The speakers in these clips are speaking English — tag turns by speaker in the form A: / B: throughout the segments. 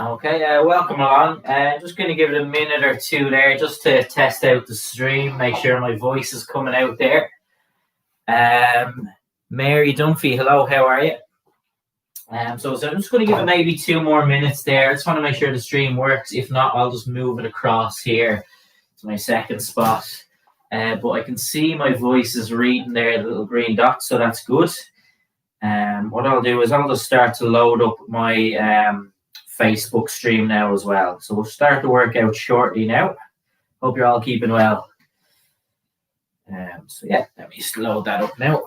A: Okay, welcome along. Just going to give it a minute or two there just to test out the stream, make sure my voice is coming out there. Mary Dunphy, hello, how are you? So I'm just going to give it maybe 2 more minutes there. I just want to make sure the stream works. If not, I'll just move it across here to my second spot. But I can see my voice is reading there, the little green dot, so that's good. What I'll do is I'll just start to load up my Facebook stream now as well. So we'll start the workout shortly now. Hope you're all keeping well. So yeah, let me just load that up now.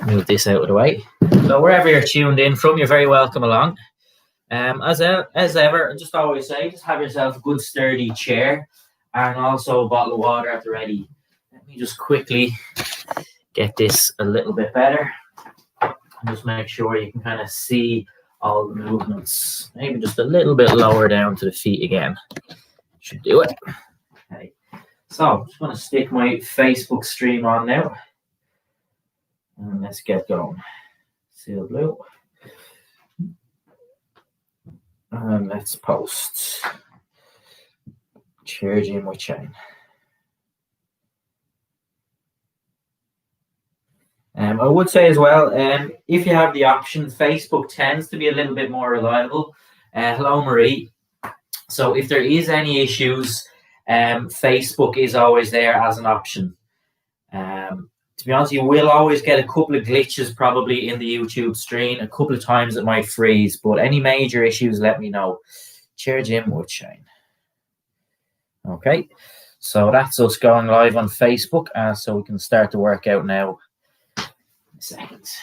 A: Move this out of the way. So wherever you're tuned in from, you're very welcome along. As ever, I just always say, just have yourself a good sturdy chair and also a bottle of water at the ready. Let me just quickly get this a little bit better. And just make sure you can kind of see all the movements. Maybe just a little bit lower down to the feet again. Should do it. Okay. So I'm just going to stick my Facebook stream on now. And let's get going. Siel Bleu. And let's post. Charging my chain. I would say as well, if you have the option, Facebook tends to be a little bit more reliable. Hello, Marie. So if there is any issues, Facebook is always there as an option. To be honest, you will always get a couple of glitches probably in the YouTube stream. A couple of times it might freeze, but any major issues, let me know. Chair Jim would shine. Okay, so that's us going live on Facebook, so we can start the workout now. Seconds.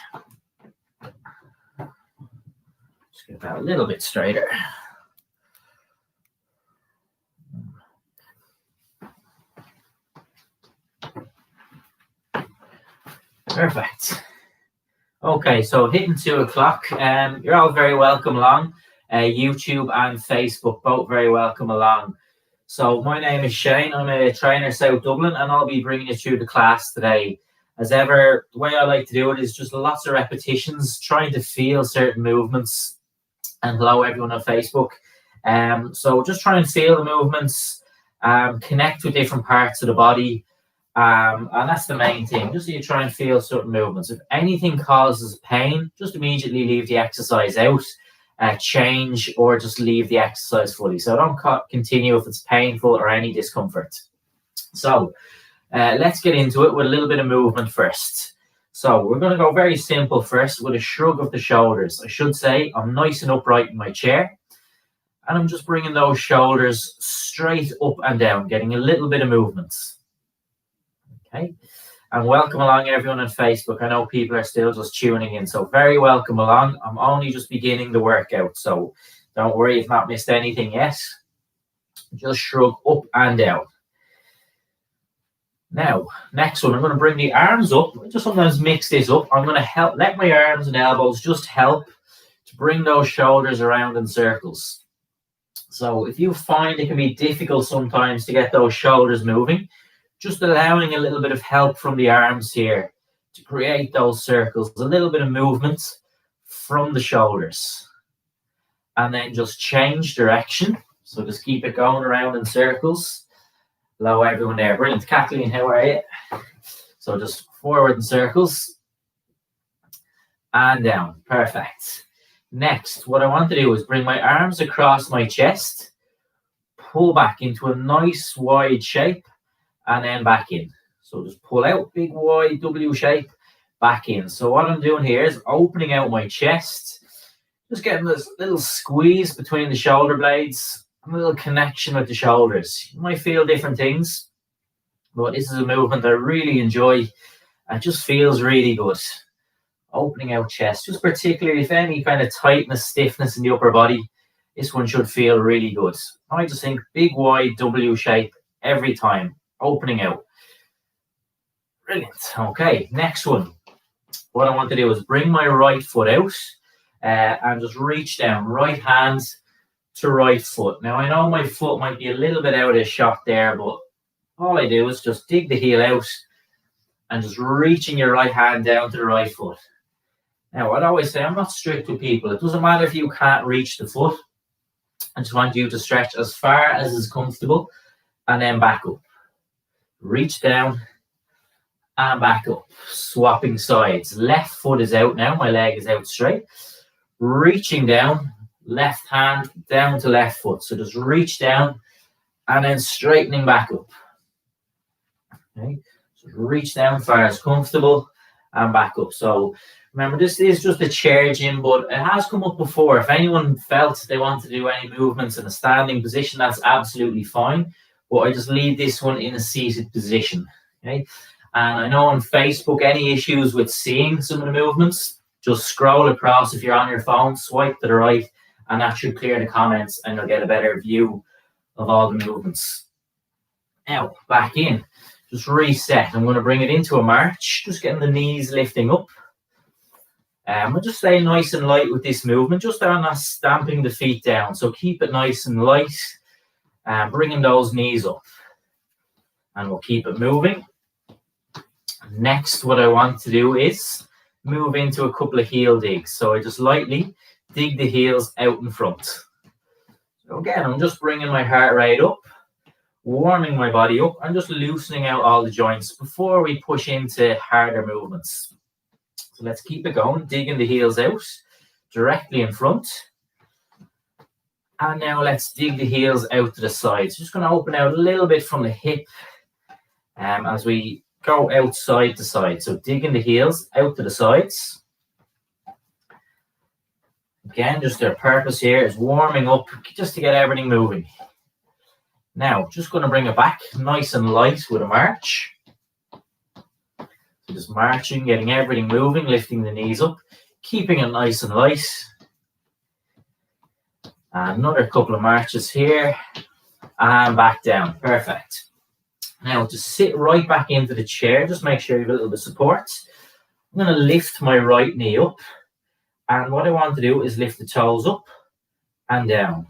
A: Just get that a little bit straighter. Perfect. Okay, so hitting 2 o'clock. You're all very welcome along. YouTube and Facebook, both very welcome along. So my name is Shane. I'm a trainer South Dublin, and I'll be bringing you through the class today. As ever, the way I like to do it is just lots of repetitions, trying to feel certain movements. And hello, everyone on Facebook. So just try and feel the movements, connect with different parts of the body. And that's the main thing. Just so you try and feel certain movements. If anything causes pain, just immediately leave the exercise out, change, or just leave the exercise fully. So don't continue if it's painful or any discomfort. So let's get into it with a little bit of movement first. So we're going to go very simple first with a shrug of the shoulders. I should say I'm nice and upright in my chair. And I'm just bringing those shoulders straight up and down, getting a little bit of movement. Okay. And welcome along everyone on Facebook. I know people are still just tuning in, so very welcome along. I'm only just beginning the workout, so don't worry if not missed anything yet. Just shrug up and down. Now, next one, I'm going to bring the arms up. I just sometimes mix this up. I'm going to let my arms and elbows just help to bring those shoulders around in circles. So if you find it can be difficult sometimes to get those shoulders moving, just allowing a little bit of help from the arms here to create those circles, a little bit of movement from the shoulders. And then just change direction. So just keep it going around in circles. Hello, everyone there. Brilliant. Kathleen, how are you? So just forward in circles and down. Perfect. Next, what I want to do is bring my arms across my chest, pull back into a nice wide shape, and then back in. So just pull out, big wide W shape, back in. So what I'm doing here is opening out my chest, just getting this little squeeze between the shoulder blades, a little connection with the shoulders. You might feel different things, but this is a movement I really enjoy. It just feels really good. Opening out chest, just particularly if any kind of tightness, stiffness in the upper body, this one should feel really good. I just think big wide W shape every time. Opening out. Brilliant. Okay, next one. What I want to do is bring my right foot out and just reach down. Right hand to right foot. Now, I know my foot might be a little bit out of shot there, but all I do is just dig the heel out and just reaching your right hand down to the right foot. Now, I'd always say I'm not strict with people. It doesn't matter if you can't reach the foot. I just want you to stretch as far as is comfortable and then back up. Reach down and back up. Swapping sides. Left foot is out now. My leg is out straight. Reaching down, left hand down to left foot. So just reach down and then straightening back up. Okay. So reach down far as comfortable and back up. So remember, this is just a chair gym, but it has come up before. If anyone felt they want to do any movements in a standing position, that's absolutely fine. But I just leave this one in a seated position. Okay. And I know on Facebook, any issues with seeing some of the movements, just scroll across if you're on your phone, swipe to the right, and that should clear the comments and you'll get a better view of all the movements. Now, back in. Just reset. I'm going to bring it into a march, just getting the knees lifting up. We'll just stay nice and light with this movement, just on that stamping the feet down. So keep it nice and light, bringing those knees up. And we'll keep it moving. Next, what I want to do is move into a couple of heel digs. So I just lightly dig the heels out in front. So again, I'm just bringing my heart rate up, warming my body up, and just loosening out all the joints before we push into harder movements. So let's keep it going, digging the heels out directly in front. And now let's dig the heels out to the sides. Just going to open out a little bit from the hip as we go out side to side. So digging the heels out to the sides. Again, just their purpose here is warming up just to get everything moving. Now, just going to bring it back nice and light with a march. So just marching, getting everything moving, lifting the knees up, keeping it nice and light. Another couple of marches here and back down. Perfect. Now, just sit right back into the chair. Just make sure you have a little bit of support. I'm going to lift my right knee up. And what I want to do is lift the toes up and down,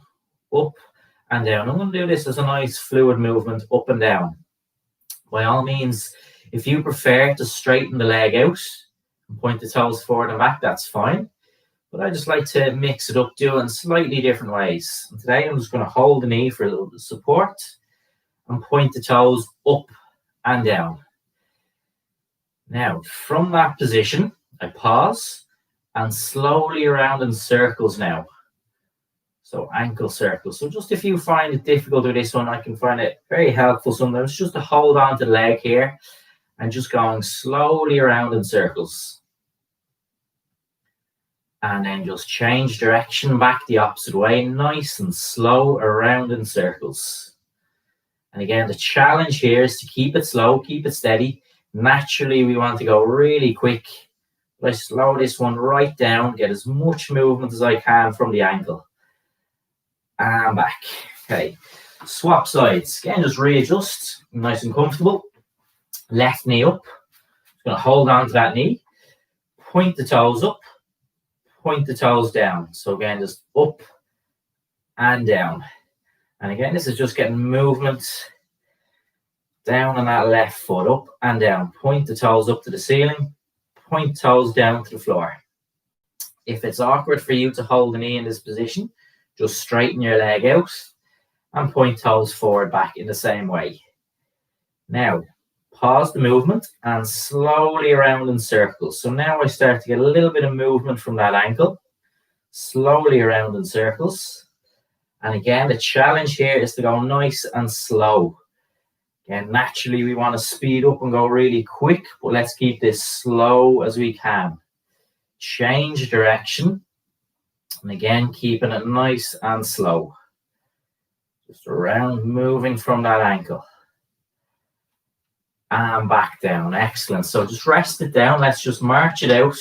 A: up and down. I'm going to do this as a nice fluid movement up and down. By all means, if you prefer to straighten the leg out and point the toes forward and back, that's fine. But I just like to mix it up, doing slightly different ways. And today I'm just going to hold the knee for a little bit of support and point the toes up and down. Now, from that position, I pause and slowly around in circles now. So ankle circles. So just if you find it difficult with this one, I can find it very helpful sometimes just to hold on to the leg here and just going slowly around in circles. And then just change direction back the opposite way, nice and slow around in circles. And again, the challenge here is to keep it slow, keep it steady. Naturally, we want to go really quick. But I slow this one right down, get as much movement as I can from the ankle. And back. Okay. Swap sides. Again, just readjust. Nice and comfortable. Left knee up. Just going to hold on to that knee. Point the toes up. Point the toes down. So again, just up and down. And again, this is just getting movement down on that left foot, up and down. Point the toes up to the ceiling. Point toes down to the floor. If it's awkward for you to hold the knee in this position, just straighten your leg out and point toes forward back in the same way. Now, pause the movement and slowly around in circles. So now I start to get a little bit of movement from that ankle. Slowly around in circles. And again, the challenge here is to go nice and slow. Again, naturally, we want to speed up and go really quick, but let's keep this slow as we can. Change direction. And again, keeping it nice and slow. Just around, moving from that ankle. And back down. Excellent. So just rest it down. Let's just march it out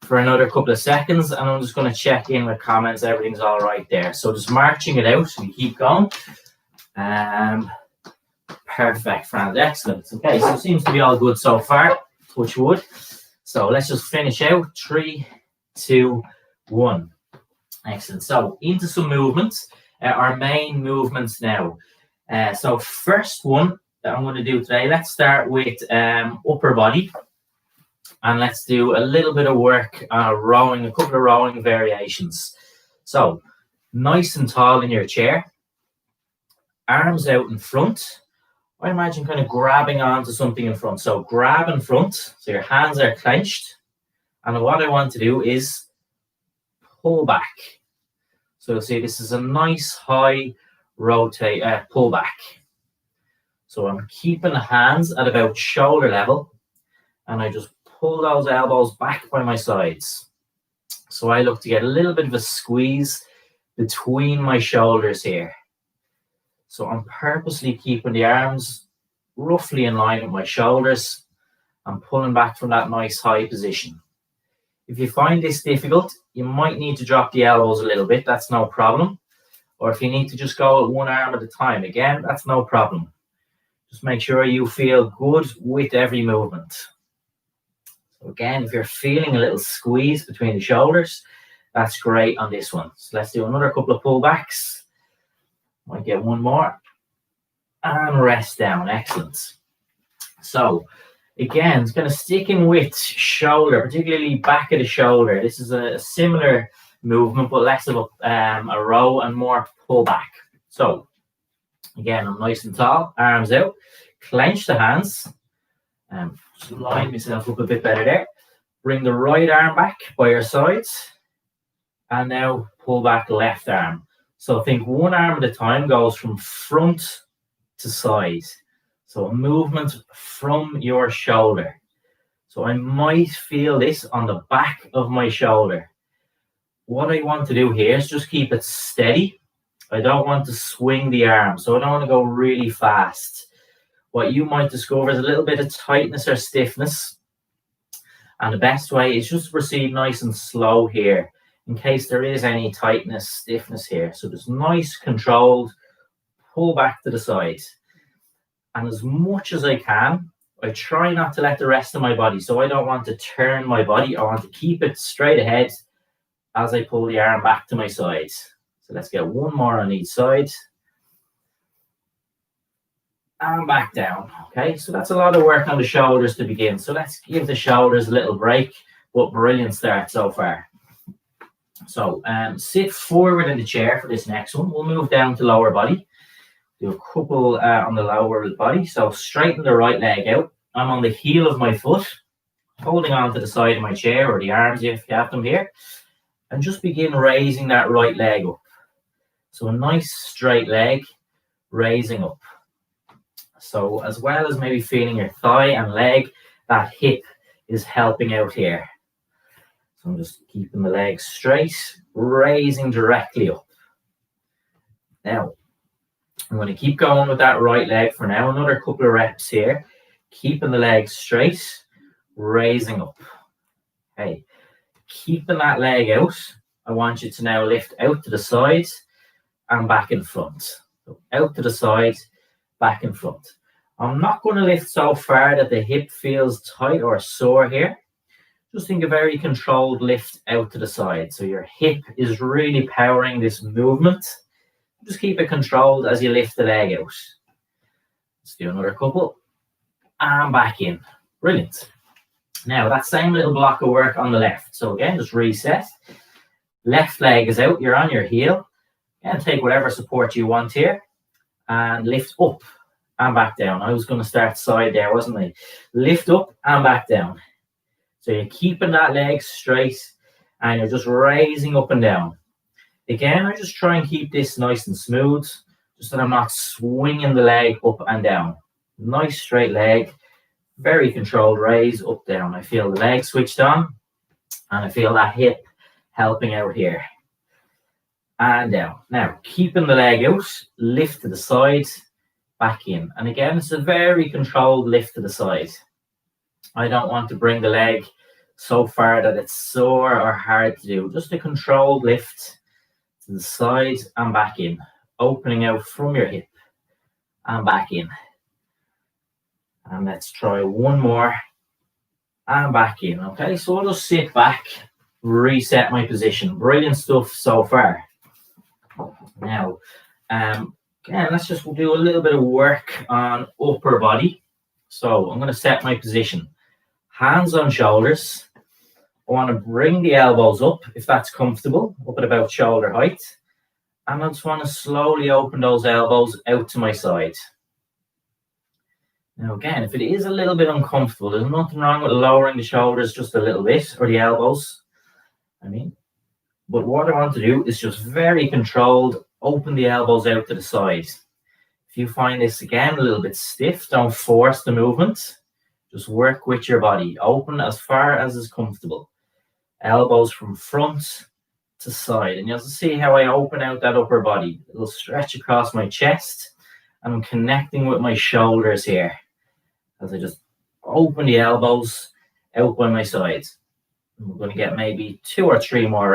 A: for another couple of seconds. And I'm just going to check in with comments. Everything's all right there. So just marching it out. We keep going. Perfect, Franz. Excellent. Okay, so it seems to be all good so far. Touch wood. So let's just finish out. 3, 2, 1. Excellent. So into some movements. Our main movements now. So first one that I'm going to do today, let's start with upper body. And let's do a little bit of work rowing, a couple of rowing variations. So Nice and tall in your chair. Arms out in front. I imagine kind of grabbing onto something in front. So grab in front. So your hands are clenched. And what I want to do is pull back. So see, this is a nice high rotate, pull back. So I'm keeping the hands at about shoulder level. And I just pull those elbows back by my sides. So I look to get a little bit of a squeeze between my shoulders here. So I'm purposely keeping the arms roughly in line with my shoulders and pulling back from that nice high position. If you find this difficult, you might need to drop the elbows a little bit. That's no problem. Or if you need to just go with one arm at a time, again, that's no problem. Just make sure you feel good with every movement. So again, if you're feeling a little squeeze between the shoulders, that's great on this one. So let's do another couple of pullbacks. Might get one more. And rest down. Excellent. So again, it's going to stick in with shoulder, particularly back of the shoulder. This is a similar movement, but less of a row and more pullback. So again, I'm nice and tall, arms out, clench the hands. Just line myself up a bit better there. Bring the right arm back by your sides. And now pull back left arm. So think one arm at a time goes from front to side. So a movement from your shoulder. So I might feel this on the back of my shoulder. What I want to do here is just keep it steady. I don't want to swing the arm, so I don't want to go really fast. What you might discover is a little bit of tightness or stiffness. And the best way is just to proceed nice and slow here, in case there is any tightness, stiffness here. So just nice, controlled, pull back to the side. And as much as I can, I try not to let the rest of my body, so I don't want to turn my body. I want to keep it straight ahead as I pull the arm back to my sides. So let's get one more on each side. And back down. Okay, so that's a lot of work on the shoulders to begin. So let's give the shoulders a little break, but brilliant start so far. So sit forward in the chair for this next one. We'll move down to lower body. Do a couple on the lower body. So straighten the right leg out. I'm on the heel of my foot, holding on to the side of my chair or the arms if you have them here. And just begin raising that right leg up. So a nice straight leg, raising up. So as well as maybe feeling your thigh and leg, that hip is helping out here. So I'm just keeping the legs straight, raising directly up. Now, I'm going to keep going with that right leg for now. Another couple of reps here. Keeping the legs straight, raising up. Okay. Keeping that leg out. I want you to now lift out to the side and back in front. So out to the side, back in front. I'm not going to lift so far that the hip feels tight or sore here. Just think a very controlled lift out to the side. So your hip is really powering this movement. Just keep it controlled as you lift the leg out. Let's do another couple. And back in. Brilliant. Now, that same little block of work on the left. So again, just reset. Left leg is out. You're on your heel. And take whatever support you want here. And lift up and back down. I was going to start side there, wasn't I? Lift up and back down. So you're keeping that leg straight and you're just raising up and down. Again, I just try and keep this nice and smooth, just that I'm not swinging the leg up and down. Nice straight leg, very controlled raise, up, down. I feel the leg switched on and I feel that hip helping out here. And down. Now, keeping the leg out, lift to the side, back in. And again, it's a very controlled lift to the side. I don't want to bring the leg so far that it's sore or hard to do. Just a controlled lift to the side and back in. Opening out from your hip and back in. And let's try one more and back in. Okay, so I'll just sit back, reset my position. Brilliant stuff so far. Now, again, let's just do a little bit of work on upper body. So I'm going to set my position. Hands on shoulders. I want to bring the elbows up if that's comfortable, up at about shoulder height. And I just want to slowly open those elbows out to my side. Now again, if it is a little bit uncomfortable, there's nothing wrong with lowering the shoulders just a little bit, or the elbows, but what I want to do is just very controlled, open the elbows out to the side. If you find this again a little bit stiff, don't force the movement. Just work with your body. Open as far as is comfortable. Elbows from front to side. And you'll see how I open out that upper body. It'll stretch across my chest. And I'm connecting with my shoulders here. As I just open the elbows out by my sides. And we're going to get maybe 2 or 3 more